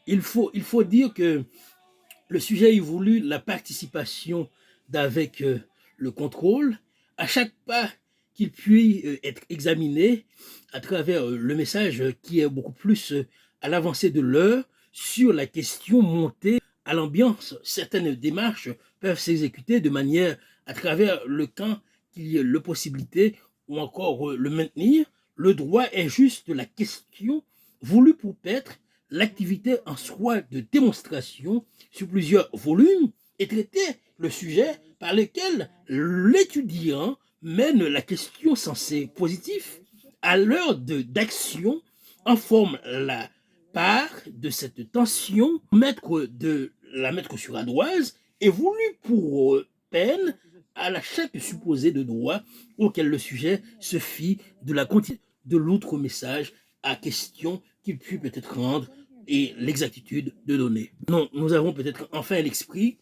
il faut dire que le sujet évolue, la participation d'avec le contrôle, à chaque pas qu'il puisse être examiné à travers le message qui est beaucoup plus à l'avancée de l'heure sur la question montée à l'ambiance. Certaines démarches peuvent s'exécuter de manière à travers le camp qu'il y ait la possibilité ou encore le maintenir. Le droit est juste la question voulue pour être l'activité en soi de démonstration sur plusieurs volumes et traiter le sujet par lequel l'étudiant mène la question censée positive à l'heure d'action en forme la part de cette tension la mettre sur ardoise et voulu pour peine à la chaque supposé de droit auquel le sujet se fie de la continuité de l'autre message à question qu'il put peut-être rendre et l'exactitude de données. Non, nous avons peut-être enfin l'esprit,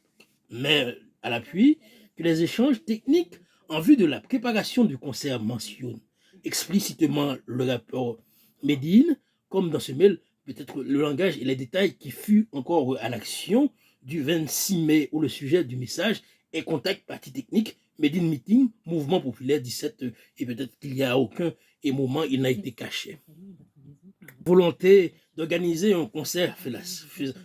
mais à l'appui, que les échanges techniques en vue de la préparation du concert mentionnent explicitement le rapport Medine, comme dans ce mail, peut-être le langage et les détails qui fut encore à l'action du 26 mai où le sujet du message est contact partie technique, Medine Meeting, mouvement populaire 17, et peut-être qu'il n'y a aucun moment il n'a été caché. Volonté d'organiser un concert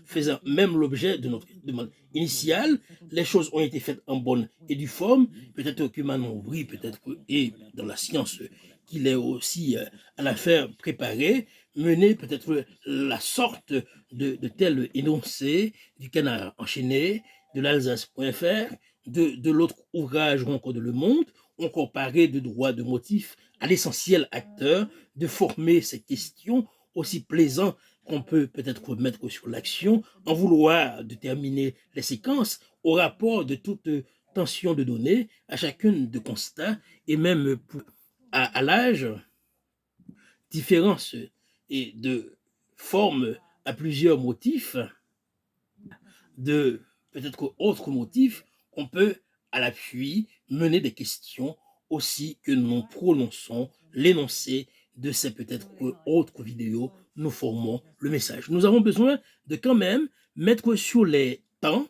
faisant même l'objet de notre demande initiale. Les choses ont été faites en bonne et due forme. Peut-être que Manon, oui, peut-être que, et dans la science, qu'il est aussi à l'affaire préparée, mener peut-être la sorte de tel énoncé du Canard enchaîné, de l'Alsace.fr, de l'autre ouvrage ou encore de Le Monde, encore paré de droits de motifs à l'essentiel acteur, de former ces questions aussi plaisant qu'on peut peut-être mettre sur l'action, en vouloir déterminer les séquences au rapport de toute tension de données, à chacune de constats, et même à l'âge, différence et de forme à plusieurs motifs, de peut-être autres motifs, on peut à l'appui mener des questions aussi que nous prononçons l'énoncé de ces peut-être autres vidéos, nous formons le message. Nous avons besoin de quand même mettre sur les temps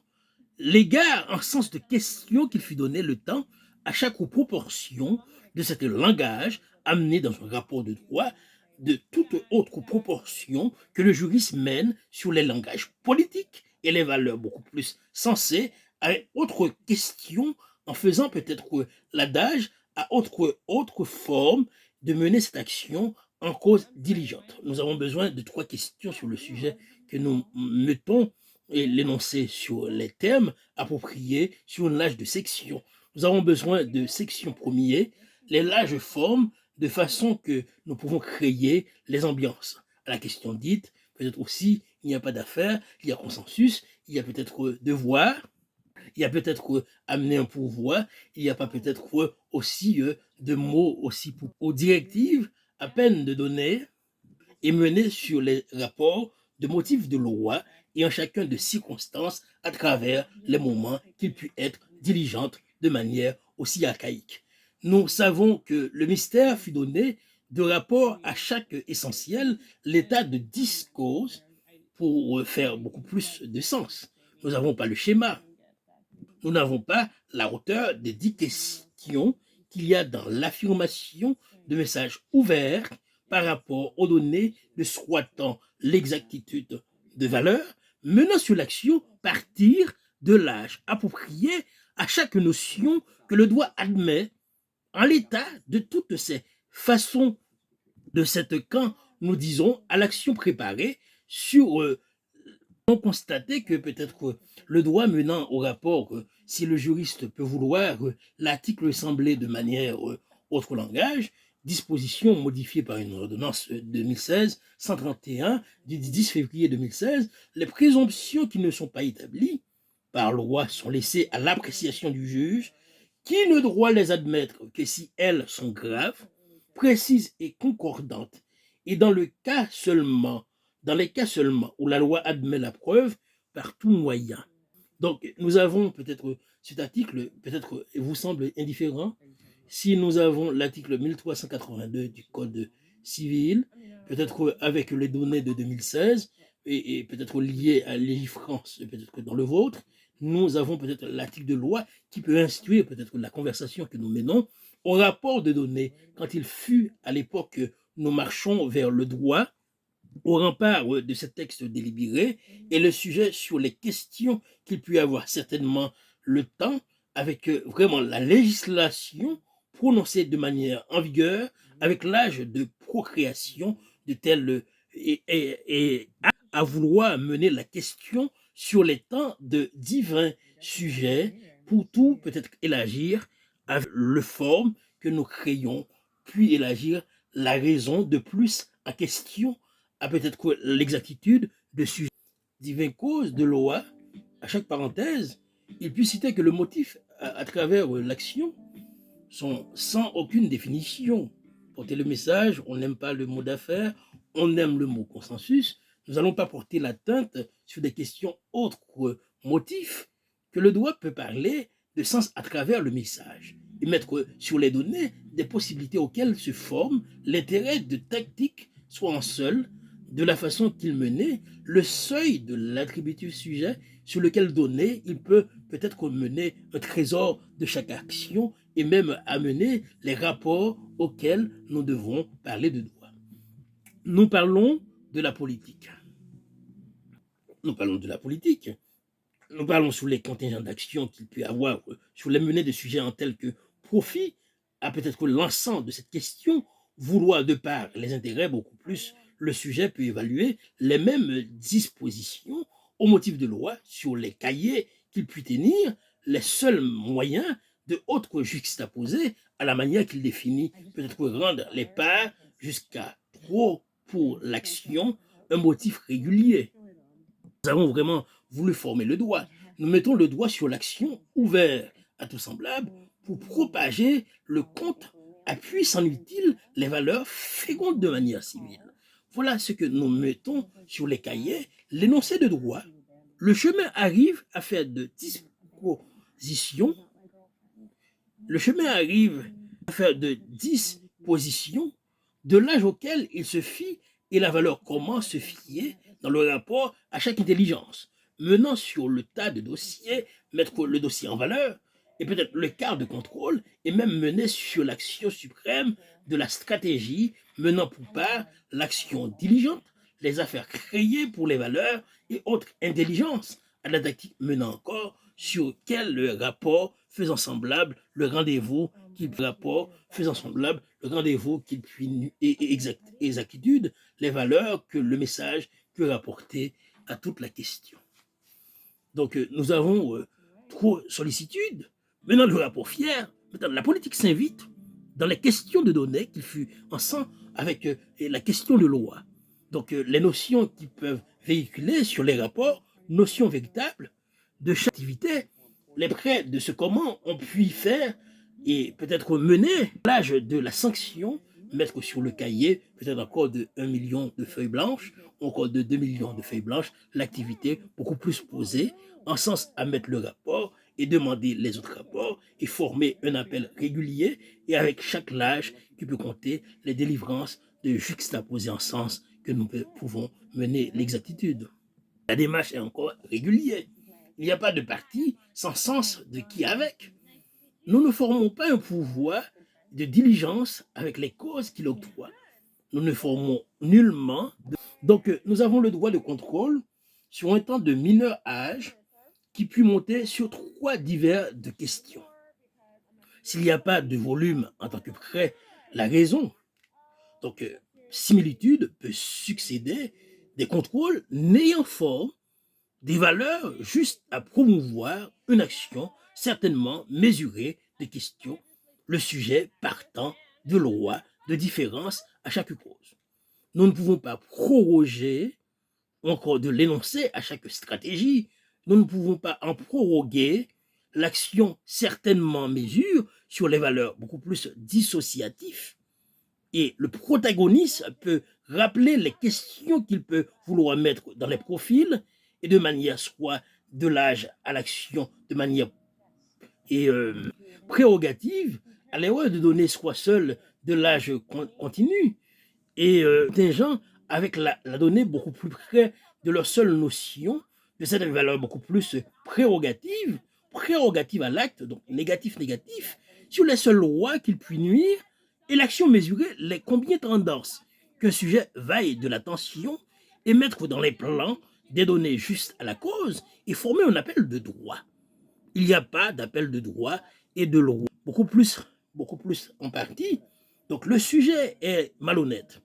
l'égard en sens de question qu'il fut donné le temps à chaque proportion de ce langage amené dans un rapport de droit de toute autre proportion que le juriste mène sur les langages politiques et les valeurs beaucoup plus sensées à autre question en faisant peut-être l'adage à autre forme de mener cette action en cause diligente. Nous avons besoin de 3 questions sur le sujet que nous mettons et l'énoncer sur les termes appropriés sur une lâche de section. Nous avons besoin de section premier, les larges formes, de façon que nous pouvons créer les ambiances. À la question dite, peut-être aussi, il n'y a pas d'affaire, il y a consensus, il y a peut-être devoir, il y a peut-être amener un pouvoir, il n'y a pas peut-être aussi de mots aussi aux directives à peine de donner et mener sur les rapports de motifs de loi et en chacun de circonstances à travers les moments qu'il puisse être diligente de manière aussi archaïque. Nous savons que le mystère fut donné de rapport à chaque essentiel, l'état de 10 causes pour faire beaucoup plus de sens. Nous n'avons pas le schéma, nous n'avons pas la hauteur des 10 questions qu'il y a dans l'affirmation de messages ouverts par rapport aux données de souhaitant l'exactitude de valeur, menant sur l'action partir de l'âge approprié à chaque notion que le droit admet en l'état de toutes ces façons de cette quand nous disons à l'action préparée sur on constatait que peut-être le droit menant au rapport, si le juriste peut vouloir, l'article semblait de manière autre langage, disposition modifiée par une ordonnance 2016-131 du 10 février 2016, les présomptions qui ne sont pas établies par loi sont laissées à l'appréciation du juge, qui ne doit les admettre que si elles sont graves, précises et concordantes, et dans les cas seulement où la loi admet la preuve par tout moyen. Donc, nous avons peut-être cet article, peut-être vous semble indifférent, si nous avons l'article 1382 du Code civil, peut-être avec les données de 2016, et peut-être lié à Légifrance, peut-être que dans le vôtre, nous avons peut-être l'article de loi qui peut instruire peut-être la conversation que nous menons au rapport de données. Quand il fut à l'époque que nous marchons vers le droit, au rempart de ce texte délibéré, et le sujet sur les questions qu'il peut y avoir certainement le temps, avec vraiment la législation prononcée de manière en vigueur, avec l'âge de procréation de tel et à vouloir mener la question sur les temps de divins sujets pour tout peut-être élargir avec le forme que nous créons, puis élargir la raison de plus en question à peut-être l'exactitude de sujets divins causes de loi. À chaque parenthèse, il peut citer que le motif à travers l'action sont sans aucune définition. Porter le message, on n'aime pas le mot d'affaires, on aime le mot consensus. Nous n'allons pas porter l'atteinte sur des questions autres que motifs, que le droit peut parler de sens à travers le message et mettre sur les données des possibilités auxquelles se forme l'intérêt de tactique, soit en seul, de la façon qu'il menait, le seuil de l'attributif sujet sur lequel donner, il peut peut-être mener un trésor de chaque action et même amener les rapports auxquels nous devons parler de droit. Nous parlons de la politique. Nous parlons de la politique. Nous parlons sur les contingents d'action qu'il peut y avoir, sur les menées de sujets en tel que profit à peut-être l'ensemble de cette question, vouloir de part les intérêts beaucoup plus, le sujet peut évaluer les mêmes dispositions au motif de loi sur les cahiers qu'il peut tenir, les seuls moyens de autres juxtaposés à la manière qu'il définit, peut-être rendre les parts jusqu'à trop pour l'action un motif régulier. Nous avons vraiment voulu former le doigt. Nous mettons le doigt sur l'action ouvert à tout semblable pour propager le compte à puissant utile les valeurs fécondes de manière civile. Voilà ce que nous mettons sur les cahiers, l'énoncé de droit. Le chemin arrive à faire de dispositions. Le chemin arrive à faire de dispositions de l'âge auquel il se fie et la valeur comment se fier dans le rapport à chaque intelligence, menant sur le tas de dossiers, mettre le dossier en valeur, et peut-être le quart de contrôle, et même mener sur l'action suprême de la stratégie, menant pour part l'action diligente, les affaires créées pour les valeurs et autres intelligences, à la tactique menant encore sur quel rapport faisant semblable le rendez-vous qu'il rapport faisant semblable le rendez-vous qu'il puis et exactitude, les valeurs que le message peut rapporter à toute la question. Donc nous avons trop sollicitude. Maintenant le rapport fier, maintenant la politique s'invite dans les questions de données qu'il fut ensemble avec la question de loi. Donc les notions qui peuvent véhiculer sur les rapports, notions véritables de chaque activité, les prêts de ce comment on peut faire et peut-être mener l'âge de la sanction, mettre sur le cahier peut-être encore de 1 million de feuilles blanches, encore de 2 millions de feuilles blanches, l'activité beaucoup plus posée, en sens à mettre le rapport et demander les autres rapports et former un appel régulier et avec chaque lâche qui peut compter les délivrances de juxtaposer en sens que nous pouvons mener l'exactitude. La démarche est encore régulière. Il n'y a pas de parti sans sens de qui avec. Nous ne formons pas un pouvoir de diligence avec les causes qu'il octroie. Nous ne formons nullement. Donc, nous avons le droit de contrôle sur un temps de mineur âge qui peut monter sur 3 divers de questions. S'il n'y a pas de volume en tant que prêt, la raison, donc similitude peut succéder des contrôles n'ayant forme des valeurs juste à promouvoir une action certainement mesurée de questions, le sujet partant de loi, de différence à chaque cause. Nous ne pouvons pas proroger encore de l'énoncé à chaque stratégie, nous ne pouvons pas en proroguer l'action certainement mesure sur les valeurs beaucoup plus dissociatives. Et le protagoniste peut rappeler les questions qu'il peut vouloir mettre dans les profils et de manière soit de l'âge à l'action, de manière prérogative, à l'erreur de donner soit seul de l'âge continu et contingent avec la donnée beaucoup plus près de leur seule notion de cette valeur beaucoup plus prérogative à l'acte, donc négatif, sur les seules lois qu'il puisse nuire, et l'action mesurée les combien tendances qu'un sujet vaille de l'attention et mettre dans les plans des données justes à la cause et former un appel de droit. Il n'y a pas d'appel de droit et de loi, beaucoup plus en partie. Donc le sujet est malhonnête.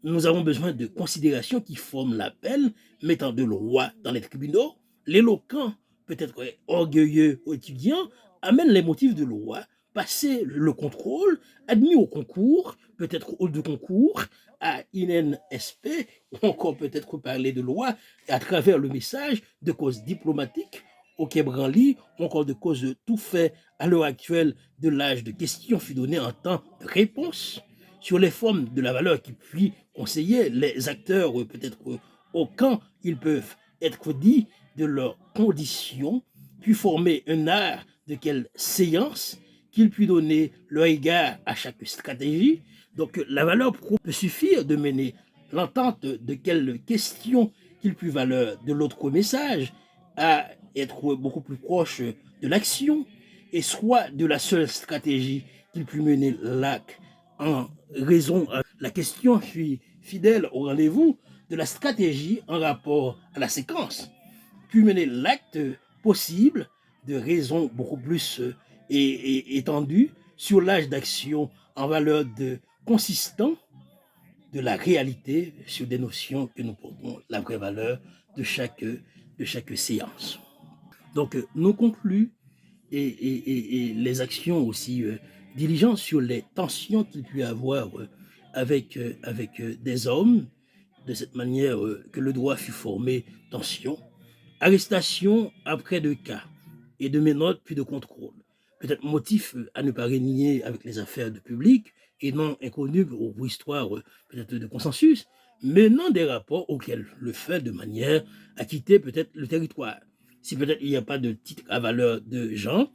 Nous avons besoin de considérations qui forment l'appel, mettant de loi dans les tribunaux. L'éloquent, peut-être orgueilleux ou étudiant, amène les motifs de loi, passer le contrôle, admis au concours, peut-être au de concours, à INSP, ou encore peut-être parler de loi à travers le message de causes diplomatiques, au Quai Branly, ou encore de causes tout fait à l'heure actuelle de l'âge de questions fut donné en temps de réponse sur les formes de la valeur qui puis conseiller les acteurs, peut-être au camp, ils peuvent être dits de leurs conditions, puis former un art de quelle séance qu'ils puissent donner leur égard à chaque stratégie. Donc la valeur peut suffire de mener l'entente de quelle question qu'il puisse valeur de l'autre message à être beaucoup plus proche de l'action et soit de la seule stratégie qu'il puisse mener l'acte en raison. La question fut fidèle au rendez-vous de la stratégie en rapport à la séquence, puis mener l'acte possible de raison beaucoup plus étendue sur l'âge d'action en valeur de consistant de la réalité sur des notions que nous portons la vraie valeur de chaque séance. Donc, nous concluons et les actions aussi diligentes sur les tensions qu'il peut y avoir avec des hommes, de cette manière que le droit fut formé, tension, arrestation après 2 cas et de ménotes puis de contrôle. Peut-être motif à ne pas régner avec les affaires de public et non inconnu aux histoires peut-être de consensus, mais non des rapports auxquels le fait de manière à quitter peut-être le territoire. Si peut-être il n'y a pas de titre à valeur de gens,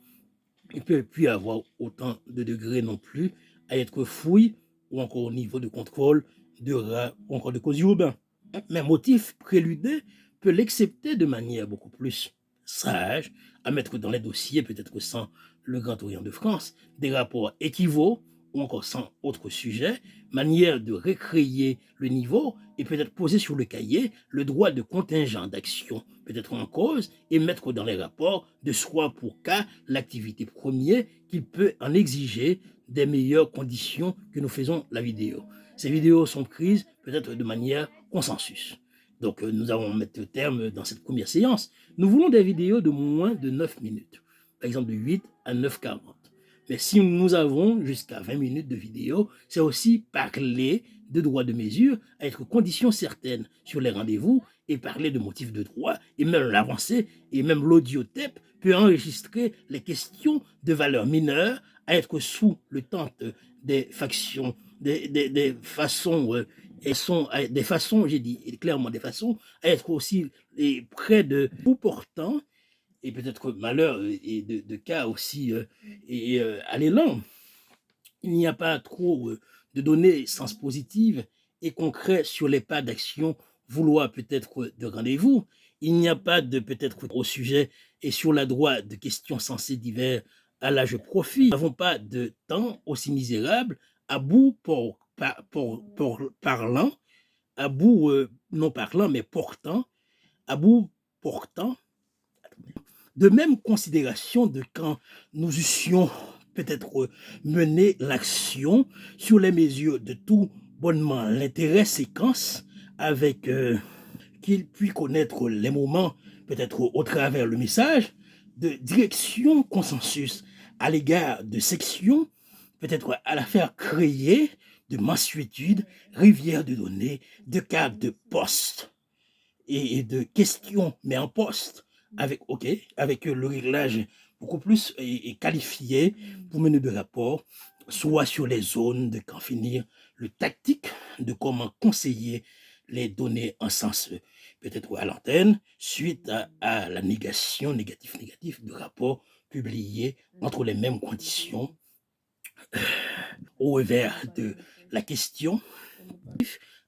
il ne peut plus y avoir autant de degrés non plus à être fouillé ou encore au niveau de contrôle de rats ou encore de cause urbain. Mais motif préludé peut l'accepter de manière beaucoup plus sage, à mettre dans les dossiers, peut-être sans le Grand Orient de France, des rapports équivalents ou encore sans autre sujet, manière de recréer le niveau et peut-être poser sur le cahier le droit de contingent d'action, peut-être en cause, et mettre dans les rapports de soit pour cas l'activité première qu'il peut en exiger des meilleures conditions que nous faisons la vidéo. Ces vidéos sont prises peut-être de manière consensus. Donc nous allons mettre terme dans cette première séance. Nous voulons des vidéos de moins de 9 minutes, par exemple de 8 à 9h40. Mais si nous avons jusqu'à 20 minutes de vidéo, c'est aussi parler de droit de mesure à être condition certaine sur les rendez-vous et parler de motifs de droit et même l'avancée et même l'audiotape peut enregistrer les questions de valeur mineure à être sous le tente des factions, des façons des façons, j'ai dit clairement des façons, à être aussi près de tout portant et peut-être malheur et de cas aussi à l'élan. Il n'y a pas trop de données sens positives et concrètes sur les pas d'action vouloir peut-être de rendez-vous. Il n'y a pas de peut-être au sujet et sur la droite de questions sensées divers à l'âge profit. Nous n'avons pas de temps aussi misérable à bout parlant, à bout non parlant mais portant, à bout portant de même considération de quand nous eussions peut-être mené l'action sur les mesures de tout bonnement l'intérêt séquence avec qu'il puisse connaître les moments peut-être au travers le message de direction consensus à l'égard de sections peut-être à la faire créer de mansuétude, rivière de données, de cadres de poste et de questions, mais en poste, avec le réglage beaucoup plus qualifié pour mener de rapport, soit sur les zones de quand finir, le tactique de comment conseiller les données en sens peut-être à l'antenne, suite à la négation, négatif de rapports publiés entre les mêmes conditions au revers de la question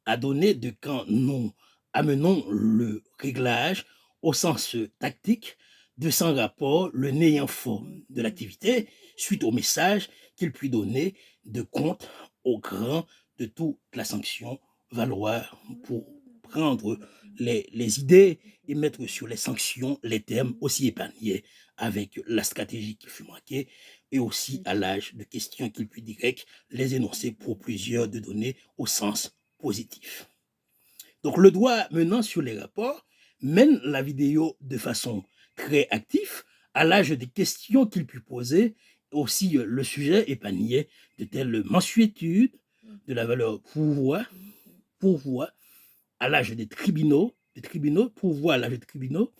à donner de quand nous amenons le réglage au sens tactique de sans rapport le néant forme de l'activité suite au message qu'il puis donner de compte au grand de toute la sanction valoir pour prendre les idées et mettre sur les sanctions les termes aussi épargnés avec la stratégie qui fut marquée et aussi à l'âge de questions qu'il puis direct les énoncer pour plusieurs de données au sens positif. Donc le doigt menant sur les rapports mène la vidéo de façon très active à l'âge des questions qu'il puis poser, aussi le sujet épargné de telles mensuétudes de la valeur pourvoi à l'âge des tribunaux, pourvoi à l'âge des tribunaux,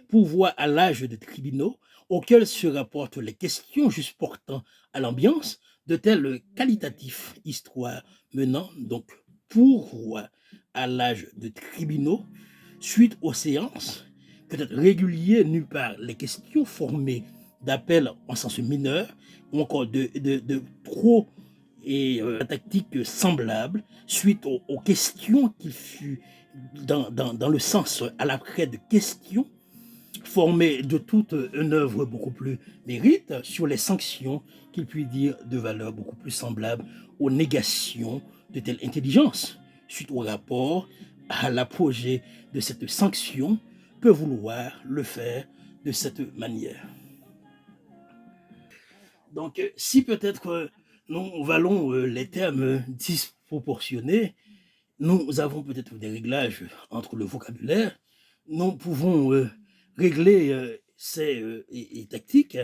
pourvoi à l'âge des tribunaux, auxquels se rapportent les questions juste portant à l'ambiance de tels qualitatifs histoires menant donc pourvoi à l'âge de tribunaux, suite aux séances, peut-être réguliers nulle part les questions formées d'appel en sens mineur ou encore de trop et tactique semblable suite aux questions qu'il fut dans le sens à l'après de questions formées de toute une œuvre beaucoup plus mérite sur les sanctions qu'il puis dire de valeur beaucoup plus semblable aux négations de telle intelligence suite au rapport à l'apogée de cette sanction peut vouloir le faire de cette manière. Donc, si peut-être nous valons les termes disproportionnés, nous avons peut-être des réglages entre le vocabulaire, nous pouvons régler ces tactiques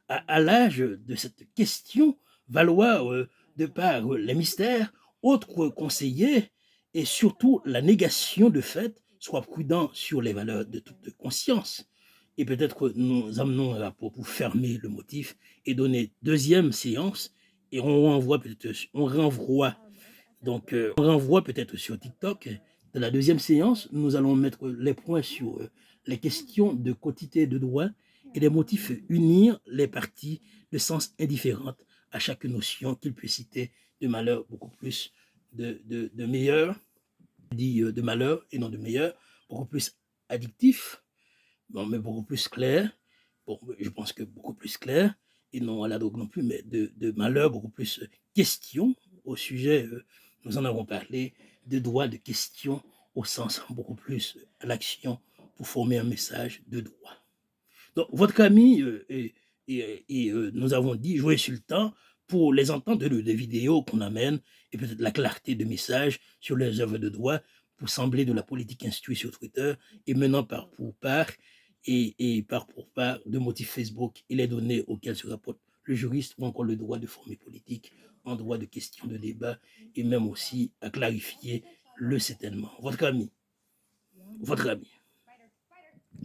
à l'âge de cette question, valoir de par les mystères, autres conseillers et surtout la négation de fait, soit prudent sur les valeurs de toute conscience. Et peut-être que nous amenons un rapport pour fermer le motif et donner deuxième séance et on renvoie donc on renvoie peut-être sur TikTok. Dans la deuxième séance, nous allons mettre les points sur les questions de quantité de droit et les motifs unir les parties de sens indifférentes à chaque notion qu'il peut citer de malheur beaucoup plus de meilleur, dit de malheur et non de meilleur, beaucoup plus addictif, bon, mais beaucoup plus clair. Bon, je pense que beaucoup plus clair, et non à la drogue non plus, mais de malheur, beaucoup plus question au sujet, nous en avons parlé, de droit de question au sens beaucoup plus à l'action pour former un message de droit. Donc, votre ami, nous avons dit jouer sur le temps pour les entendre des vidéos qu'on amène et peut-être la clarté de messages sur les œuvres de droit pour sembler de la politique instruite sur Twitter et menant par pour part et par pour part de motifs Facebook et les données auxquelles se rapporte le juriste ou encore le droit de former politique en droit de question de débat et même aussi à clarifier le certainement. Votre ami.